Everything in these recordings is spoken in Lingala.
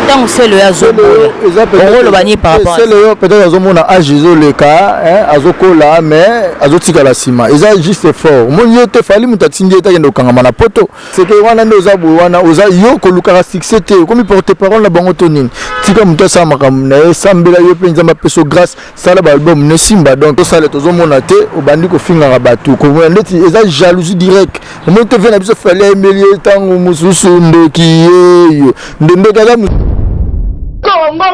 tant que c'est le Azobola on le bani par rapport c'est le peut-être Azomona Ajizo le cas Azokola mais Azotika la sima ils ont juste fort mon yo te fali mutatindi eta kendo kangama na poto c'est que wana ndo zabu wana oza yo ko lukara succès te comme porte parole na bango tonini tika muto sa makamna sambela yo penza mapeso grâce sala ba album ne simba donc to sala to zomona te obandi ko finga rabatu ko ndeti eza jalousie direct mon te vena biso fali emelier tango mususu ndoki yo ndende kala Congo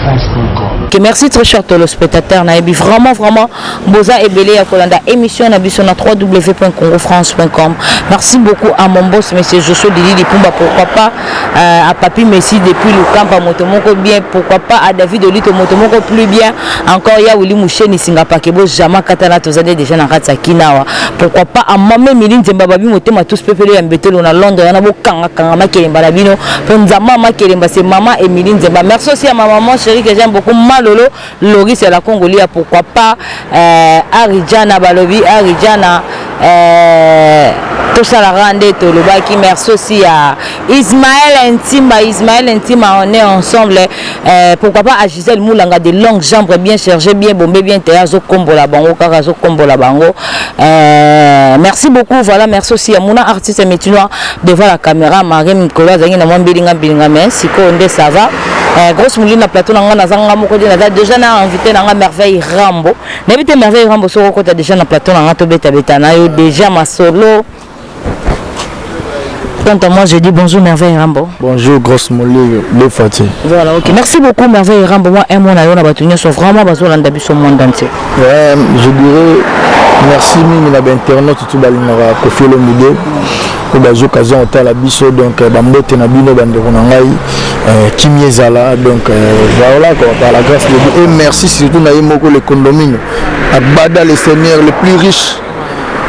France que merci très cher téléspectateurs naebi vraiment boza ebele ya kolanda émission na biso na www.congofrance.com. Merci beaucoup à mon boss monsieur Joshua Dili Lipumba, pourquoi pas à Papi Messi depuis le camp à Motomoko bien, pourquoi pas à David Olito Motomoko plus bien encore ya Willy Moucheni Singapore Kebo Jama Katana tozade déjà na Ratsa Kinawa, pourquoi pas à Mamé Milin Zembababi Motema tous pepele ya Mbetelo na Londres yana bo kanga makelemba labino Nzama makelemba c'est maman Emiline Zemba. Merci aussi à ma maman chérie que j'aime beaucoup Malolo Loris et la Congolia, pourquoi pas Arijana Balobi Arijana Tosalarande Tolobaki. Merci aussi à Ismaël Intima on est ensemble, pourquoi pas à Gisèle Moulanga de longues jambes bien chargées bien bombées bien terrazo combo la bango karazo combo la bango. Merci beaucoup, voilà, merci aussi à Mouna artiste métinois devant la caméra Marie Nicolas Zangi na Bilinga mais siko onde ça va grosse mouline na plateau na zanga moko déjà na invité na Merveille Rambo n'invité Merveille Rambo sur côté déjà na plateau na to beta na yo déjà ma solo. Quant à moi, je dis bonjour Merveille Rambo. Bonjour grosse mouline de Fatih. Voilà, ok. Merci beaucoup Merveille Rambo. Moi, un mon ayo na batunya sont vraiment besoin d'habi sur monde entier. Ouais, je dirais merci mimi na internet tout balinga ko felo mide. Ko bazo occasion ta la biso donc bambote na bino bandeko na ngai Kimiezala donc voilà quoi par la grâce de Dieu et merci surtout na yemoko le condomine abada les seigneurs les plus riches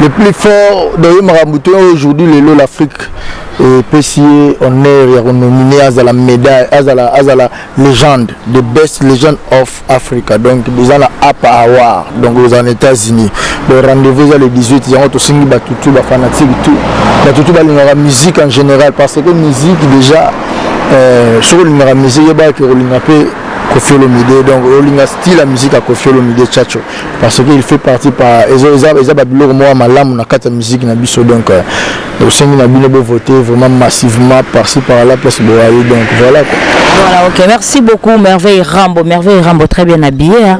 les plus forts de Marambuto aujourd'hui l'Afrique et PCA on est nominé à la médaille à la légende the best legend of Africa donc déjà la APA Award donc aux États-Unis le rendez-vous le 18 ils ont aussi mis batutu ba fanatique tout batutu ba la musique en général parce que musique déjà sur la musique il y a que Koffi Olomide donc Olinga style la musique à Koffi Olomide Tchatcho parce qu'il fait partie par Eza Babilo moi malam na kata musique na biso donc au sein na bino voter vraiment massivement par-ci par-là place Boaï donc voilà quoi. Voilà, ok, merci beaucoup Merveille Rambo très bien habillé hein.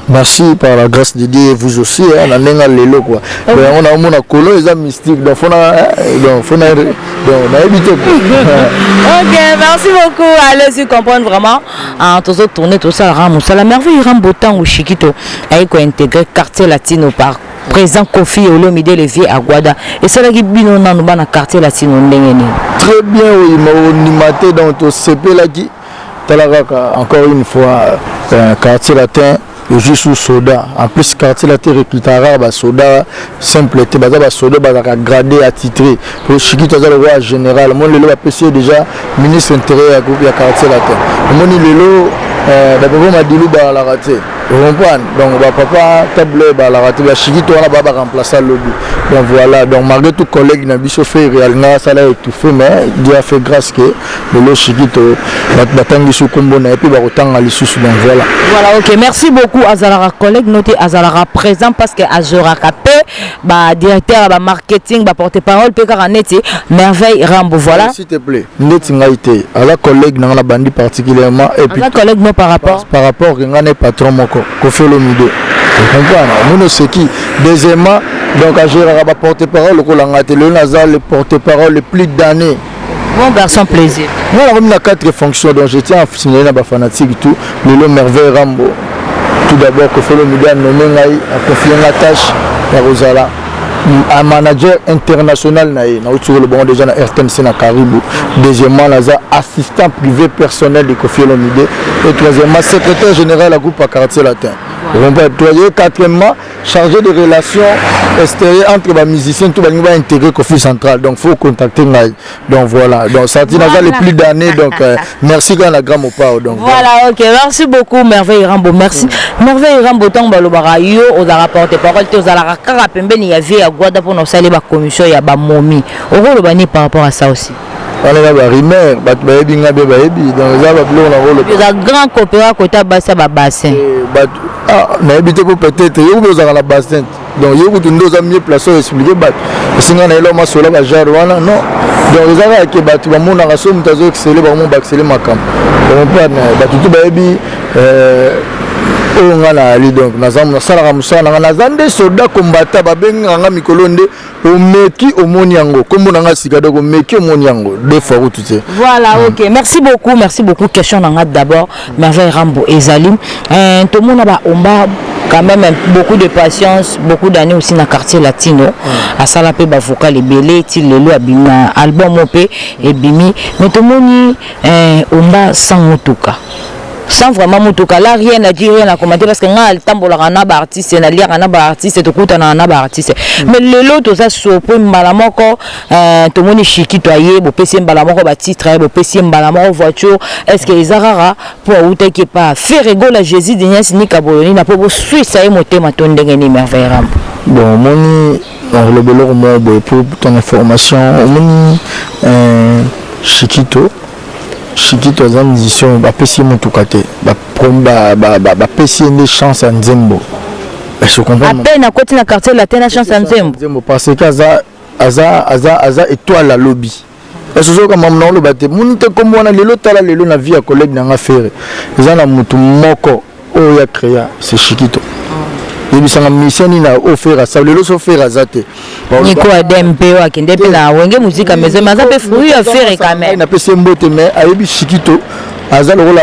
Merci par la grâce de Dieu et vous aussi hein na nenga lelo quoi. Okay. On a mon colo eza mystique donc fona na habité. OK, merci beaucoup. Allez-y comprendre vraiment en tous autres tourner tout ça Rambo. Ça la Merveille Rambo tant ou Chiquito a intégrer quartier latino par président Koffi Olomide le vieux Aguada et ça la bino na no bana quartier latino ndengeni. Très bien oui, mais animaté dans to CP là qui talaka encore une fois quartier latin juste sous soda en plus quartier latin recrutera ba soda simple te baza ba soda ba gradé attitré pour Chiquito za le roi général mon lelo ba PC déjà ministre intérieur ya groupe ya quartier latin mon lelo d'abord m'a dit ba la raté donc papa table ba la raté ba Chiquito wana ba remplacer lobby donc voilà donc malgré tout collègue na biso fait réel na ça l'a étouffé mais Dieu a fait grâce que le Chiquito batangi sous combo na et puis ba rotanga lisusu donc voilà OK, merci beaucoup Azalara collègue noté Azalara présent parce que Azora Capé ba directeur ba marketing ba porte-parole pe karaneti Merveille Rambo voilà s'il te plaît neti ngaité ala collègue na la bandi particulièrement et puis ala collègue non par rapport ngane patron moko Koffi Olomide nous c'est qui deuxièmement donc à gérer ba porte-parole ko langa télé nazal le porte-parole le plus d'années. Bon garçon plaisir. Moi on a 4 fonctions donc je tiens à signaler na ba fanatique tout le Merveille Rambo. Tout d'abord Koffi Olomide a nommé ngai a confié la tâche à Rosala un manager international na autour le bon déjà na RTNC na Caribou. Deuxièmement naza assistant privé personnel de Koffi Olomide et troisièmement secrétaire général à groupe à quartier latin. Quatrièmement chargé de relations extérieur entre les musiciens tout va intégrer Kofi Central donc faut contacter Ngai donc voilà donc ça dit voilà. Les plus d'années donc merci quand la gramme au pas donc voilà ok merci beaucoup Merveille Rambo merci Merveille Rambo tant balobara yo aux rapporter parole te aux ala kaka pembeni ya vie ya Guada pour nos saler ba commission ya ba momi au le bani par rapport à ça aussi on est là rimer bat baebi ngabe baebi donc ça va plus on a rôle les grands coopéra côté bassa ba bassin na habité pour peut-être yo vous avez la bassin donc yo vous nous a mieux placé expliquer bat singa na elo masola ba jar wana non donc les ara ke bat ba mona ka so mutazo exceller ba mon ba exceller makam donc pas ba tout baebi on a ali donc nazamu sala musana nazande soldat combattant babenga nga mikolonde o meki o moniango kombo nanga sikado ko meki o moniango deux fois tout ça voilà ok merci beaucoup question nanga d'abord Merveille Rambo Ezalim tout le monde a omba quand même beaucoup de patience beaucoup d'années aussi dans quartier latino à salapé ba vocal et belé ti lelo abima album opé et bimi mais tout le monde omba sans motuka sans vraiment motuka là rien à dire rien à commenter parce que nga le tambola na ba artiste na lire na ba artiste to kuta na ba artiste mais le lot to ça surpris mbala moko to moni chiki to aye bo pesi mbala moko ba titre bo pesi mbala moko voiture est-ce que izarara pour outé qui pas faire rigolo la Jésus de Nias ni kaboloni na po suisse ay motema to ndenge ni Merveille Rambo bon moni le belor mo pour ton information moni Chikito za musicien ba pesi motuka te ba pesi une chance en Nzembo je comprends à peine à côté na quartier latin na chance en Nzembo parce que aza étoile la lobby parce que comme on le baté munite comme on a lelo tala lelo na vie à collègue na affaire za na mutu moko o ya créa c'est Chikito et bisanga mission ni na offert ça lelo so faire azate Nico Adempe wa kende pe na wenge musique maison mais ça peut fruit à faire quand même na pese mbote mais ayebi Chikito aza le rôle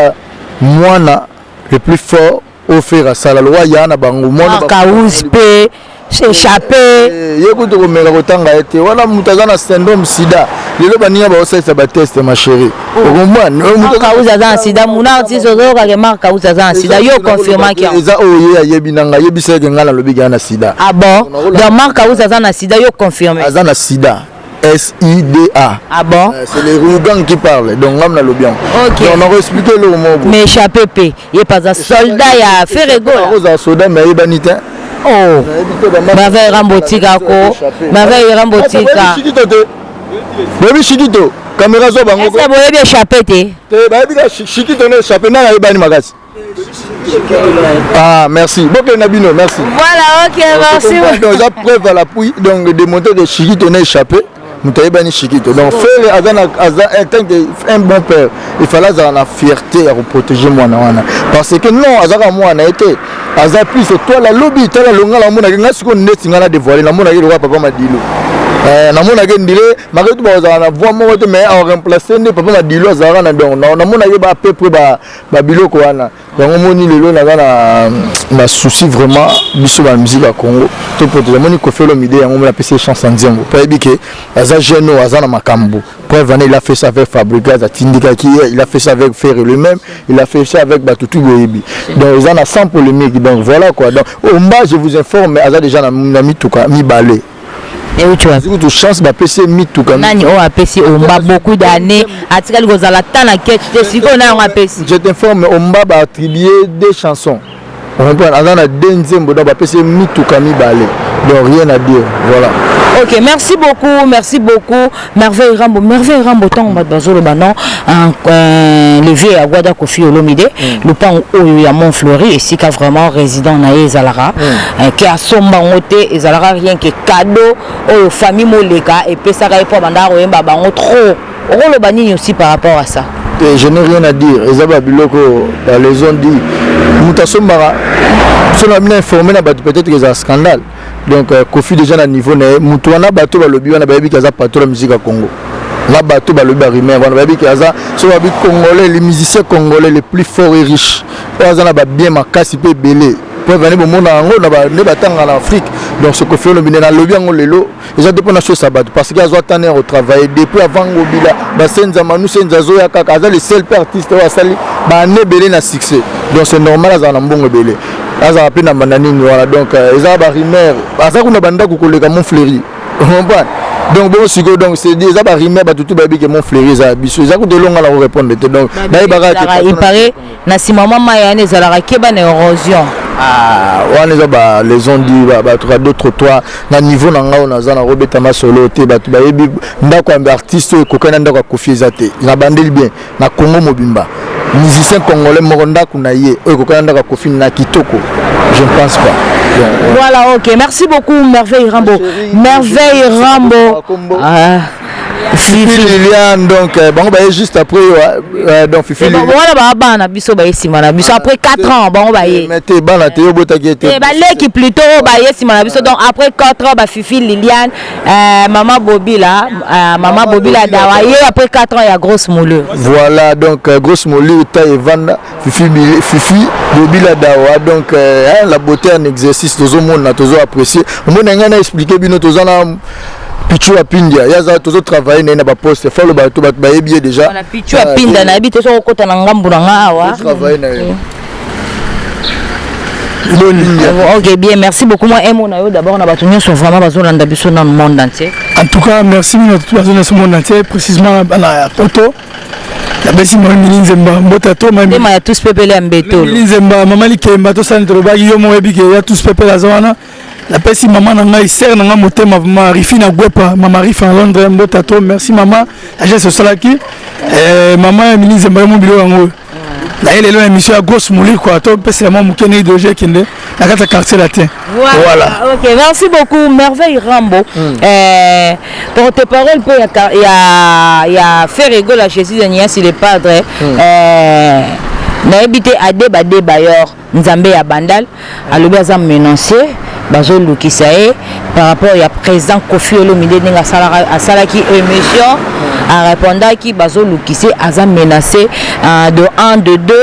mwana le plus fort offert ça la loi yana bango mwana ka uspe échappé yekuto ko mela kotanga ete wala mutazana syndrome sida lelo bania ba osesa ba test ma chérie okomwa mutazana za sida muna artiste ozoka ke marka uzaza sida yo confirma ki eza oye ayebi nanga yebi seke ngala lobi gana sida ah bon donc marka uzaza na sida yo confirmer azana sida SIDA. Ah bon? C'est les Rougans qui parlent. Donc, on a le bien. Ok. Donc, on a expliqué le mot. Mais échappé, il n'y a pas un soldat, il y a fait rigolo. Il y a un soldat, mais il y a un oh. Merveille Rambo Tika. Merveille Rambo Tika. Baby Chikito. Caméra zo bango. Est-ce que vous avez échappé? Baby Chikito n'a échappé. N'a pas magazine. Ah, merci. Beaucoup Nabino, merci. Voilà, ok, merci. Donc, j'ai preuve à l'appui donc de démontrer que Chikito n'a échappé. Moutaïbani Chikito. Donc, faire un bon père, il fallait avoir la fierté à protéger moi. Parce que non, Azara moi a été. Azar plus c'est toi la lobby, tu as la longue la mona, ce qu'on est à dévoiler. La mona qui doit papa m'a dit. Na mona qui dit, ma que tu vas voir moi, mais à remplacer, papa m'a dit, Azara na donc. Na mona qui va à peu près Babilo Koana. Donc, on m'a dit, na souci vraiment, biso la musique à Congo. Tout pour te demander qu'on fait le midi, on m'a appelé chance en Diambo. Pas ébiqué. Azar Geno, Azar Makambo. Preuve, il a fait ça avec Fabrica, il a fait ça avec Ferré lui-même, il a fait ça avec Batutu Goyebi. Donc, ils en ont sans polémique. Donc, voilà quoi. Donc, au bas, je vous informe, mais Azar déjà mis tout cas, mis balai. Et où tu as de chance de PC mis tout comme Nani on a PC on a beaucoup d'années atikali kozala tana quête si on a PC je t'informe on va attribuer des chansons on comprend Azar na denzembo donc PC mis tout comme balai. Donc rien à dire voilà. Ok, merci beaucoup. Merveille Rambo, tant on va dans le banon, levé à Guada Kofi Olomide, le pan où à Montfleury, et si qu'a vraiment résident na Zalara, qui a son bangoté, et Zalara rien que cadeau aux familles Moleka, et puis ça va pas mandar ou un bango trop. On le banni aussi par rapport à ça. Et je n'ai rien à dire. Ezaba Biloko, les gens dit, Moutasombara, si on a bien informé, peut-être que c'est un scandale. Donc, Kofi déjà à niveau, Moutouana Bato, le bio, on a baby qui a pas la musique à Congo. La Bato, le barimé, on a baby qui a ça. Sur la congolais, les musiciens congolais les plus forts et riches. On a bien ma casse, il peut belé. Pour venir au monde en Afrique. Donc, ce que fait le ministre, le bien, les gens dépendent de ce sabbat. Parce qu'il y a un au travail. Depuis avant, les seuls artistes qui ont belé na succès. Donc, c'est normal, ils ont un bon belé. aza rappelé na bananini voilà donc eza ba rumeur asa kuna banda kokoleka mon fleuri comprendre donc bon siko donc c'est dit eza ba rumeur ba tutu ba bi que mon fleuri eza biso eza ko de longa la répondre donc na ibara il paraît na si maman mayane ezalaka keba na érosion wana eza ba les ont dit ba d'autres toits na niveau na ngao na zana robeta masolo te ba tu ba yebi ndako ya artiste kokana ndako Kofi Ezate na bandeli bien na Congo mobimba musicien congolais moronda kuna ye kokana ndako Kofi na kitoko je ne pense pas. Voilà, ok, merci beaucoup Merveille Rambo. Merveille Rambo. Fifi Liliane donc bon bah juste après donc Fifi Liliane voilà ba na biso ba yesima na biso après 4 ans bon ba ye mettez bana te yobota qui était ba leki plutôt ba yesima na biso donc après 4 ans ba Fifi Liliane maman Bobila dawaye après 4 ans il y a grosse moulure voilà donc grosse moulure ta Evanda Fifi Bobila dawa donc la beauté un exercice tozo monde na tozo apprécier on ngana expliquer bino tozo na Pichu Apindia, yaza tozo travailler na ba poste, faut le bateau ba yebi déjà. Voilà Pichu Apinda na habite so kota na ngambu na ngawa. Travailler na. Ok, bien, merci beaucoup. Moi, d'abord, on a battu sur vraiment besoin d'ambition dans le monde entier. En tout cas, merci beaucoup dans le monde entier, précisément à Poto. La belle Simone Milinzemba, Botato, il y a tous peuplé en béton. Milinzemba, Maman Likemba, tout ça, il y a tous peuplé la zone. La pesi maman nanga iser nanga motema ma rifina gwepa mama rifa en Londres mbotato merci maman agence solaki maman Emilize mbaye mobilo yango la elle est émission à grosse mouli quoi to pesi la maman mukene doje kende na kata quartier latin voilà OK merci beaucoup Merveille Rambo pour tes paroles peu il y a fait rigoler à Jésus de Nias il est padre na habité à débat yor Nzambe ya bandal alobi aza menancier bazo lukisae par rapport ya président Kofi Olomide ninga salaki émission a répondaki bazo lukise aza menacé de 1 de 2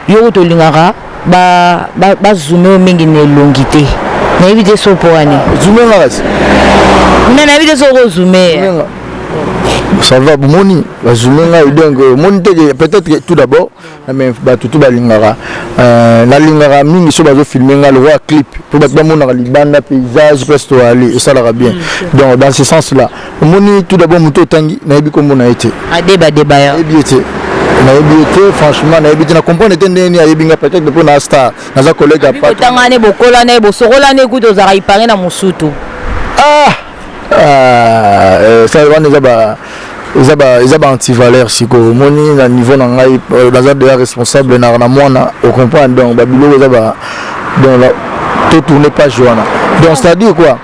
yo to lingara ba zoomé mingi ne longité na éviter so pour année zoomé ngas na éviter so zoomé ça va moni zoomé ngai donc moni peut-être tout d'abord mais tout balingara na lingara mingi so bazo filmer nga le voir clip pour battre mon libanda paysage presque aller et ça ira bien donc dans ce sens là moni tout d'abord muto tangi na yebi kombo na été débat ya na franchement na yebi na comprendre tendeni ya yebi nga peut-être pour na star na za collègue a pas tangane bokola na bo sorola ne kuto za ipare na musutu ça va ils ont anti-valeur si moni na niveau na ngai dans un responsable na mwana au comprendre donc babilo donc tout tourner pas joana donc c'est-à-dire quoi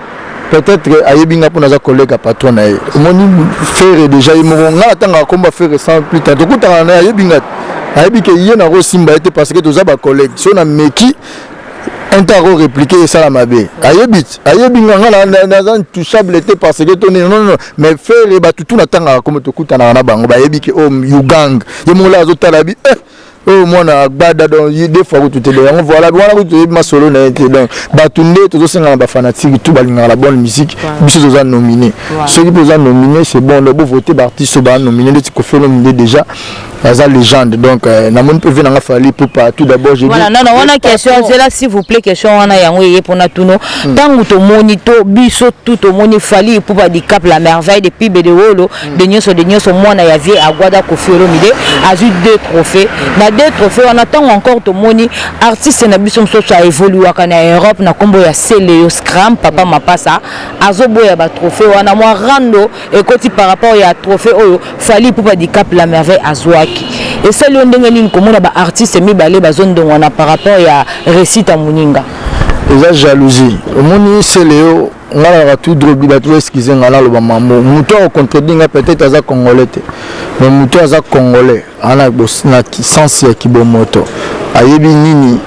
peut-être ayebinga pour naza collègue à patron na moni faire déjà imonga tanga komba faire sans plus tard tout tanga na ayebinga ayebike yena ro simba était parce que tous ba collègue so na meki intaro répliquer ça la mabe ayebinga na touchable était parce que ton non mais faire ba tout na tanga comme to kutana na bango ba yebike o yugang yemola azotalabi oh moi na bada donc des fois tout est là voilà tout ma solo na été donc batunde tout ça na ba fanatique tout balinga la bonne musique biso zo nominé ceux qui sont nominés c'est bon le beau voter artiste ba nominé les ko fait nominé déjà la légende donc na mon peut venir fali pour pas tout d'abord je voilà non on a question c'est là s'il vous plaît question on a yango yé pour na tuno tant to monito biso tout to moni fali pour pas handicap la merveille depuis bedewolo de nyoso mwana ya vie agwada Kofi Olomide a eu 2 trophées na 2 trophées on attend encore to moni artiste na biso so ça évolue kana Europe na kombo ya Seleo Scram papa mapasa azoboya ba trophée wana moi rando et koti par rapport ya trophée oyo fali pour pas handicap la merveille azwaki et ça le ndenge nini komona ba artiste mibale ba zone donc on a par rapport ya récite à Muninga eza jalousie omoni Seleo ngala tout drobi ba tout excuser ngala lo ba mambo muto au contredinga peut-être aza congolais mais muto aza congolais ana na sens ya kibomoto ayebi nini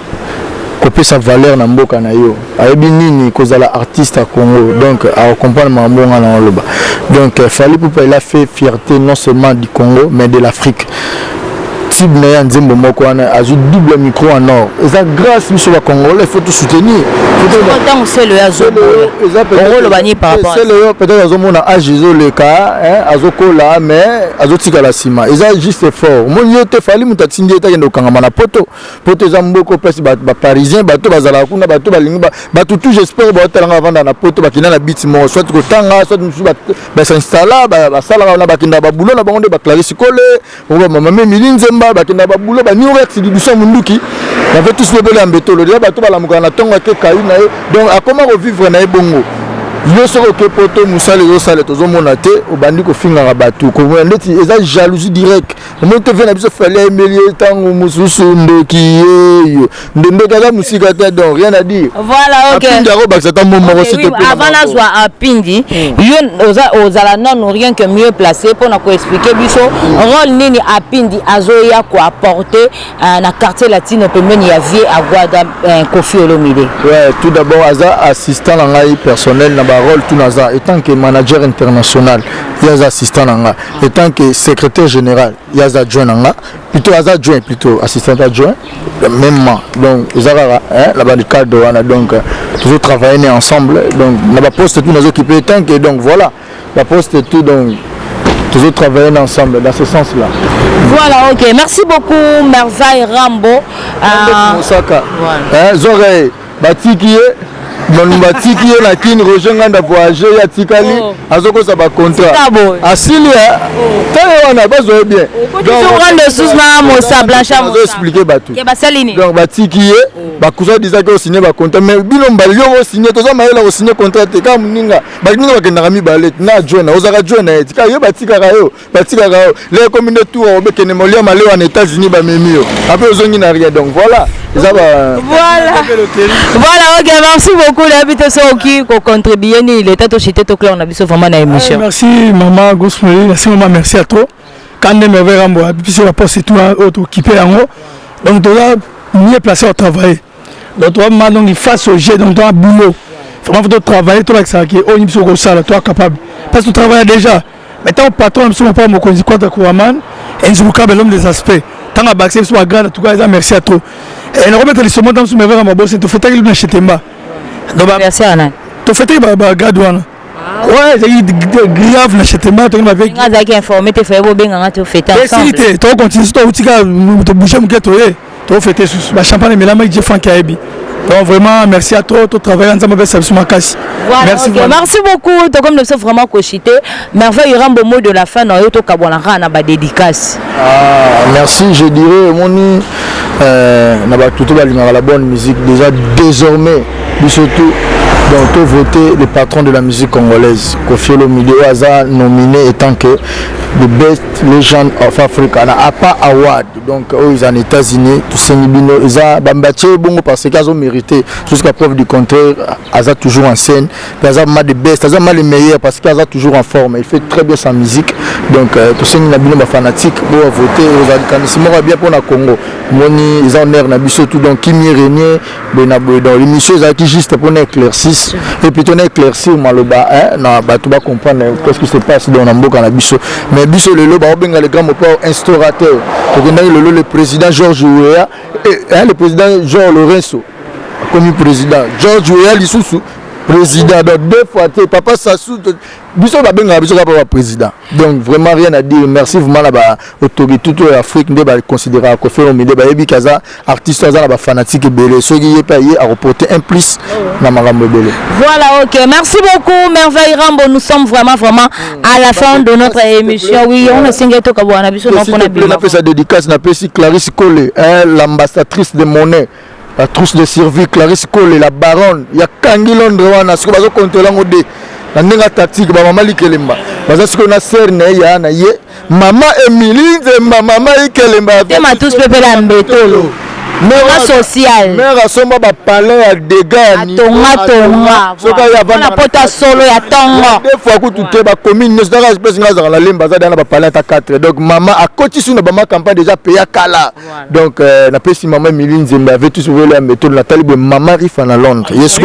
kope sa valeur na mboka na yo ayebi nini kozala artiste à Congo donc à comprendre mambo ngala loba donc Fally Ipupa il a fait fierté non seulement du Congo mais de l'Afrique possible na nzembo moko wana azu double micro en or eza grâce biso ba congolais faut tout soutenir autant c'est le azo le bani par rapport c'est le peut-être azomona age le cas azokola mais azotika la sima eza juste fort mon yote fali mutatindi eta kendo kangama na poto eza mboko pesi ba parisien bato bazala kuna bato balingi bato tout j'espère ba talanga vanda na poto bakina na biti mo soit ko tanga soit musu ba s'installa ba sala na bakinda ba bulo na bango ba Clarisse Kole ba mama Milinzemba bakinda ba bulo ba new rex di biso munduki ba fait tous le bel ambetolo dia bato balamuka na tonga ke kayu na donc a comment revivre na bongo yo soko ke poto musale yo sale tozomona te obandi ko finga bato ko ndeti eza jalousie direct mo te vena biso fallait emelier tango mususu ndoki yo ndeka musika te donc rien à dire voilà OK ndaro bakata momo aussi te avant la joie à Pindi yo ozala non rien que mieux placé pour na ko expliquer biso rôle nini à Pindi azoya ko apporter na quartier latino pembeni ya vie à Guada Koffi Olomide. Ouais, tout d'abord aza assistant na ngai personnel na rôle tout naza étant que manager international yaza assistant nanga étant que secrétaire général yaza adjoint nanga plutôt aza adjoint plutôt assistant adjoint même donc ezara la bande cadre wana donc toujours travailler ensemble donc na ba poste tout nazo occupé étant que donc voilà la poste tout donc toujours travailler ensemble dans ce sens là. Voilà, OK, merci beaucoup Merveille Rambo Mosaka Zoré Batiki Batiki la kin rejoindre na voyager ya tikali azoko sa ba contrat asili tele wana bazo bien donc rendre sous na Mosa Blanchard Mosa expliquer batu ke basalini donc batiki ba kuza disa ko signer ba contrat mais bino mbali yo signer toza mayela ko signer contrat te ka muninga baninga bakenda kami balet na joina ozaka joina etika yo batika kayo les communautés tour obekene molia malewa na États-Unis ba memio après ozongi na rien donc voilà voilà OK merci beaucoup l'habitude qui contribuer ni l'état to chité to clair on a biso vraiment na émission. Merci maman Gosmoli, merci maman, merci à toi. Quand même Rambo biso la poste tout auto occupé en haut. Donc tu dois mieux placé au travail. Donc toi maintenant il face au jet donc toi boulot. Vraiment faut travailler toi avec ça qui on biso ko sala toi capable parce que tu travailles déjà. Mais ton patron ne pas mon conduit quoi de Kouaman et je vous câble l'homme des aspects. Tant à baxer soit grand en tout cas merci à toi. Et on remettre les sommes dans me vers ma boss et tu fais ta gueule chez Temba. Donc merci Anna. Tu fais ta gadouane. Ouais, c'est grave na chez Temba tu m'avais ngazaki informé te fait benga tu fais ta ensemble. Si tu continues toi utika te bouger mon gâteau tu fais tes ba champagne mais la mec j'ai Franck Aebi. Donc vraiment merci à toi tout travail ensemble avec ça sur ma casse. Voilà, merci beaucoup to comme nous sommes vraiment cochité. Merveille Rambo mot de la fin na yo to kabona na ba dédicace. Merci je dirais moni na ba tout la bonne musique déjà désormais surtout donc tout voter le patron de la musique congolaise Koffi Olomide Aza nominé étant que the best legend of Africa na APA Award donc aux États-Unis tout Senibino Aza bambache bongo parce qu'ils ont mérité jusqu'à preuve du contraire Aza toujours en scène Aza ma the best Aza ma le meilleur parce qu'Aza toujours en forme il fait très bien sa musique donc tout Senibino ba fanatique pour voter aux Alcanisimo bien pour na Congo moni ils ont air na biso tout donc Kimi Renier Benabo dans l'émission qui juste pour éclaircir et puis on éclaircir maloba na bato ba comprendre qu'est-ce qui se passe dans Namboka na biso mais biso le loba obenga le grand mopao instaurateur le président Georges Weah et le président Jean Lorenzo comme président Georges Weah lisusu président donc deux fois papa Sassou biso ba benga biso papa président donc vraiment rien à dire merci vraiment la autorité toute l'Afrique ne ba considérer Koffi Olomide ba yebi kaza artiste aza na ba fanatique belé soki ye pa ye à reporter un plus na marambo belé. Voilà, OK, merci beaucoup Merveille Rambo, nous sommes vraiment à la fin de notre émission. Oui, on a singé to kabwana biso donc on a bien. On a fait sa dédicace na pesi Clarisse Kole l'ambassadrice de monnaie la trousse de survie Clarisse Kole la baronne ya kangi Londres wana siko bazo contrôler ngode na ndinga tactique ba mama likelemba bazo siko na serne ya na ye mama Emilie Nzemba mama ikelemba tema tous pepe la mbetolo mère social mère asomba ba palais ya dégâts ni tonga soka ya bana pota solo ya tongo des fois ku tuté ba commune ne sera espèce ngaza la lemba za dana ba palais ta 4 donc maman a koti suna ba campagne déjà payé kala donc na pesi maman Miline Nzemba avait tous voulu la méthode la talibe maman rifa na Londres yesu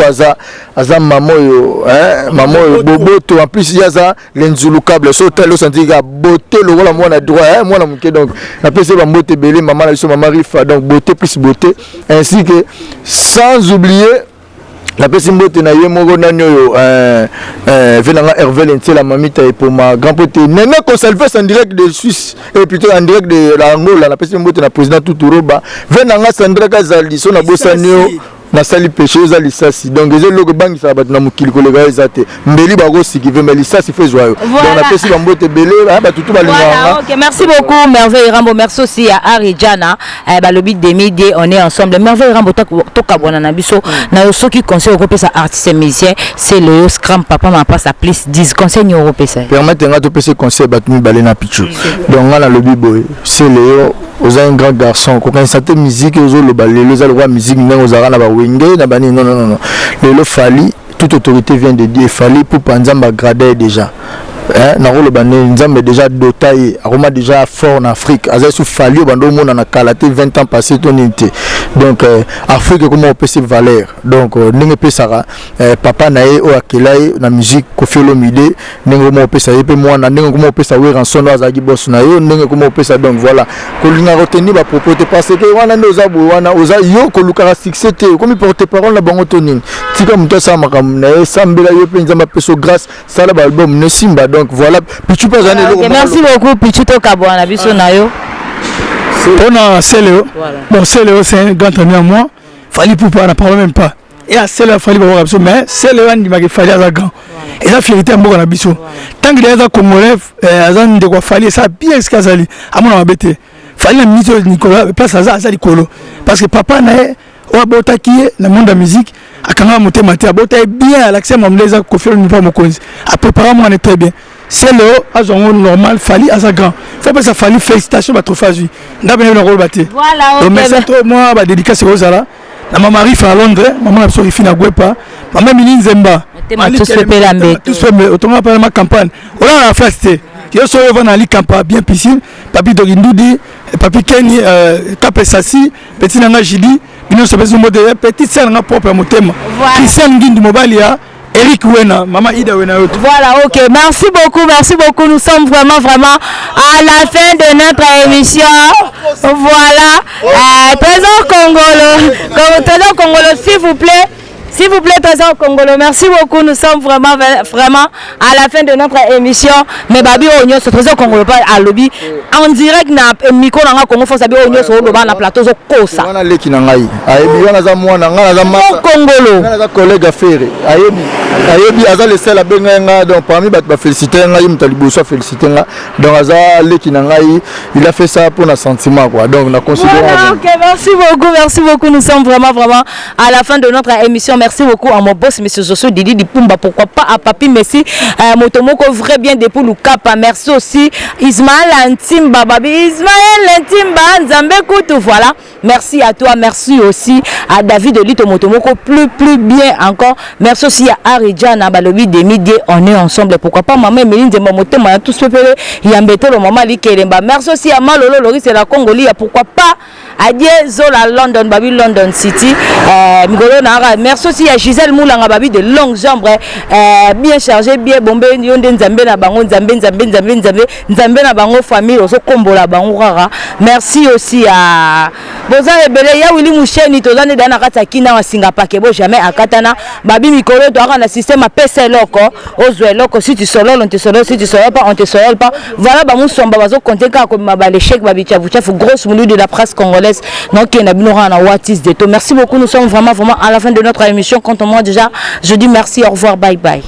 aza maman yo maman yo boboto en plus ya za lenzulu câble so tel senti ga beauté le wala mwana droit mwana muke donc na pesi ba mbote belé maman la so maman rifa donc beauté plus beauté ainsi que sans oublier la personne qui est Hervé Lentil, la mamie pour ma grand-père. Nene conservé en direct de Suisse et plutôt en direct de l'Angola. La personne qui est président Tuturoba. Venanga Sandra Zaldi, son abossanio. Na sali péché za lisasi donc les logo bangi ça ba na mukili kolega ezate mbeli ba gosi qui veut mais lisasi fait joyeux donc na pesi ba mbote belé ba tutu ba voilà, OK, merci beaucoup Merveille Rambo, merci aussi à Arijana ba le beat des midi on est ensemble. Merveille Rambo toka bona na biso na yo soki conseil ko pesa artiste musicien c'est le Scrum papa ma passe à plus 10 conseil ni européen ça permettre nga to pesa conseil ba tumi balé na pichu donc nga na le biboy c'est Léo aux un grand garçon ko kan sante musique aux le balé les alwa musique nga aux na ba non. Le Fali, toute autorité vient de dire Fali pour Panzamba grader déjà. Narolo Bané, Nzambe déjà dotaillé, Aroma déjà fort en Afrique. Azaïsou Fali, Bando Mona na Kalaté, 20 ans passé, ton unité. Donc, Afrique, comment on peut se valeur. Donc, Ninge Pesara, Papa Nae, Oakelaï, la musique, Kofi Olomide, Ninge comment on peut ça, et puis moi, Ninge comment on peut ça, oui, en son Azagi Boss Nae, Ninge comment on peut ça. Donc, voilà. Kolina retenir ma propreté parce que, Wana Nozabu, Wana Oza, Yo, Kolukara succété, comme il porte parole, la bangotonine. Tika Mouta Samakam, Nae, Sambela Yope, Nzamba Peso, grâce, Salab album, Nesimba. Donc voilà, Pichu pas année. Merci beaucoup Pichu to Kabwana biso nayo. On a Céléo. Bon Céléo c'est un grand ami à moi. Fallait pour pas, on parle même pas. Et à Céléo fallait pas voir mais Céléo il m'a fallu à grand. Et la fierté à moi na biso. Tant que les Congolais azan de quoi fallait ça bien ce qu'azali. À mon embêté. Fallait la ministre Nicolas place à ça Nicolo parce que papa nae wa bota qui est le monde de la musique akanga motema te bota bien l'accès mamleza Kofi ni pas mokonzi a préparer moi on est très bien c'est le azongo normal fali azagan faut pas ça fali félicitations ba trophée ndabene le rôle baté voilà donc merci trop moi ba dédicace aux ala na maman rifa à Londres maman na so rifi na Gwepa maman Miline Nzemba tous fait pelambe tous fait autant pas ma campagne on a la fête yo so yo na li campagne bien piscine papi Dogindudi papi Kenny Tape Sassi petit nanga Jidi bino so besoin de petit sœur na propre motema Christian Ngindi Mobalia Eric Wena maman Ida Wena autre. Voilà, OK, merci beaucoup, nous sommes vraiment à la fin de notre émission. Voilà, Trésor Congolo s'il vous plaît, Trésor Congolo, merci beaucoup. Nous sommes vraiment à la fin de notre émission. Mais Babi Onyo, ce Trésor Congolo pas à lobby en direct na micro na Congo faut saber Onyo sur le na plateau zo kosa. Wana leki na ngai. Ayebi wana za mwana ngana za masa. Congolo. Ngana za collègue affaire. Ayebi aza le seul abenga nga donc parmi ba féliciter ngai mtaliboso féliciter nga. Donc aza leki na ngai, il a fait ça pour un sentiment quoi. Donc na considère. Voilà, OK, merci beaucoup. Nous sommes vraiment à la fin de notre émission. Merci beaucoup à mon boss, monsieur Josso Didi Dipumba. Pourquoi pas à Papi Messi, Motomoko, vrai bien des poules ou Kapa. Merci aussi Ismaël Antimba, Babi Ismaël Antimba, Nzambe Koutou. Voilà. Merci à toi. Merci aussi à David Olito Motomoko. Plus bien encore. Merci aussi à Arijana, Balobi des midi. On est ensemble. Pourquoi pas maman Méline de Motema, tous pépé. Yambete le maman Likeremba. Merci aussi à Malolo Loris et la Congolie. Pourquoi pas à Zola London, Babi London City. Migolo Nara. Merci aussi à Gisèle Moulanga Babi de longues jambes, bien chargé, bien bombé, Yonde Nzambe na bango, Nzambe na bango famille, oso kombo la bango rara. Merci aussi à Boza Ebele, ya Willy Moucheni, tozane dana kata kina wa Singapore, kebo jamais à Katana, Babi Mikolo, doit na système à PC loko, ozwe loko, si tu solo, on te solo, si tu solo pas, on te solo pas. Voilà, bah mon somba, bazo compter comme ma balé chèque, babi tchavouchef, grosse moulou de la presse congolaise, donc il y a binora na Watis de to. Merci beaucoup, nous sommes vraiment à la fin de notre émission. Quant à moi déjà, je dis merci, au revoir, bye bye.